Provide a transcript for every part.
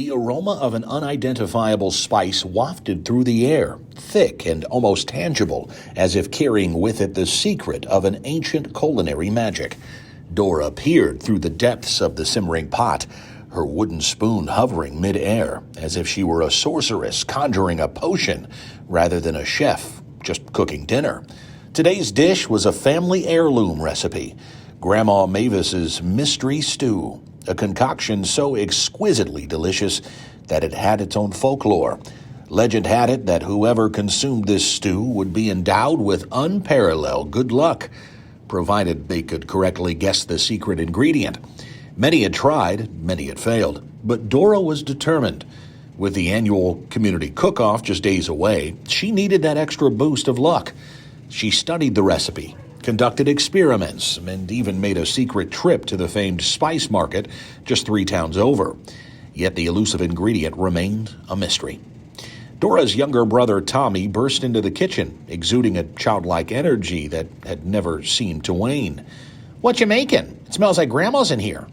The aroma of an unidentifiable spice wafted through the air, thick and almost tangible, as if carrying with it the secret of an ancient culinary magic. Dora peered through the depths of the simmering pot, her wooden spoon hovering mid-air, as if she were a sorceress conjuring a potion rather than a chef just cooking dinner. Today's dish was a family heirloom recipe, Grandma Mavis's mystery stew, a concoction so exquisitely delicious that it had its own folklore. Legend had it that whoever consumed this stew would be endowed with unparalleled good luck, provided they could correctly guess the secret ingredient. Many had tried, many had failed, but Dora was determined. With the annual community cook-off just days away, she needed that extra boost of luck. She studied the recipe, conducted experiments, and even made a secret trip to the famed spice market just 3 towns over. Yet the elusive ingredient remained a mystery. Dora's younger brother Tommy burst into the kitchen, exuding a childlike energy that had never seemed to wane. "What you making? It smells like Grandma's in here."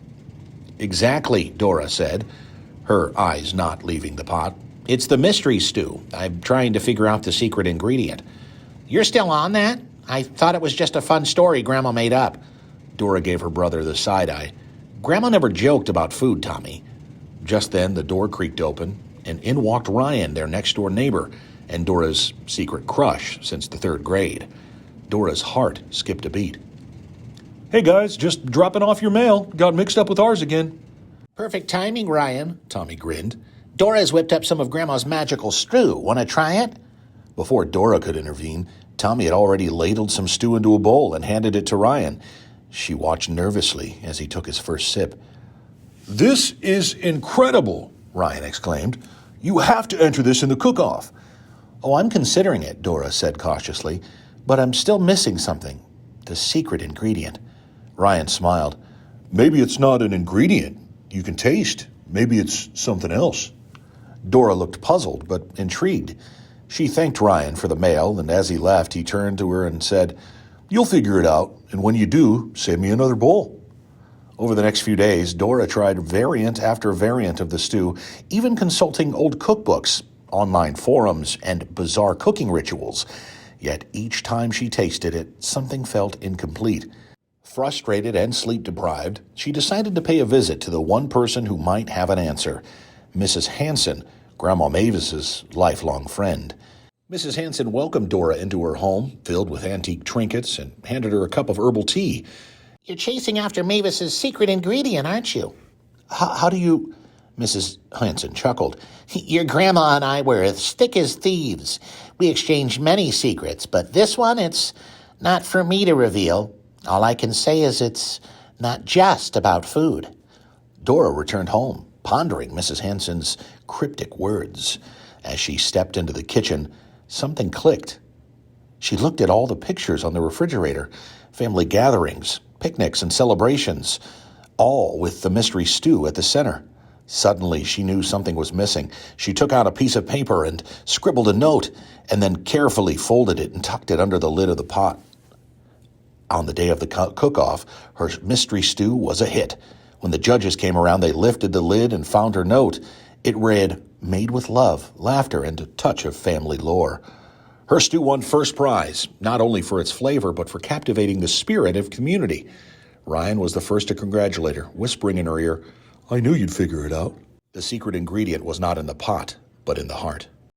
"Exactly," Dora said, her eyes not leaving the pot. "It's the mystery stew. I'm trying to figure out the secret ingredient." "You're still on that? I thought it was just a fun story Grandma made up." Dora gave her brother the side-eye. "Grandma never joked about food, Tommy." Just then, the door creaked open, and in walked Ryan, their next-door neighbor, and Dora's secret crush since the 3rd grade. Dora's heart skipped a beat. "Hey guys, just dropping off your mail. Got mixed up with ours again." "Perfect timing, Ryan," Tommy grinned. "Dora's whipped up some of Grandma's magical stew. Want to try it?" Before Dora could intervene, Tommy had already ladled some stew into a bowl and handed it to Ryan. She watched nervously as he took his first sip. "This is incredible," Ryan exclaimed. "You have to enter this in the cook-off." "Oh, I'm considering it," Dora said cautiously, "but I'm still missing something. The secret ingredient." Ryan smiled. "Maybe it's not an ingredient you can taste. Maybe it's something else." Dora looked puzzled but intrigued. She thanked Ryan for the mail, and as he left, he turned to her and said, "You'll figure it out, and when you do, save me another bowl." Over the next few days, Dora tried variant after variant of the stew, even consulting old cookbooks, online forums, and bizarre cooking rituals. Yet each time she tasted it, something felt incomplete. Frustrated and sleep-deprived, she decided to pay a visit to the one person who might have an answer, Mrs. Hansen, Grandma Mavis's lifelong friend. Mrs. Hansen welcomed Dora into her home, filled with antique trinkets, and handed her a cup of herbal tea. "You're chasing after Mavis's secret ingredient, aren't you?" How do you—" Mrs. Hansen chuckled. "Your grandma and I were as thick as thieves. We exchanged many secrets, but this one, it's not for me to reveal. All I can say is it's not just about food." Dora returned home, pondering Mrs. Hansen's cryptic words. As she stepped into the kitchen, something clicked. She looked at all the pictures on the refrigerator, family gatherings, picnics, and celebrations, all with the mystery stew at the center. Suddenly, she knew something was missing. She took out a piece of paper and scribbled a note, and then carefully folded it and tucked it under the lid of the pot. On the day of the cook-off, her mystery stew was a hit. When the judges came around, they lifted the lid and found her note. It read, "Made with love, laughter, and a touch of family lore." Her stew won first prize, not only for its flavor, but for captivating the spirit of community. Ryan was the first to congratulate her, whispering in her ear, "I knew you'd figure it out." The secret ingredient was not in the pot, but in the heart.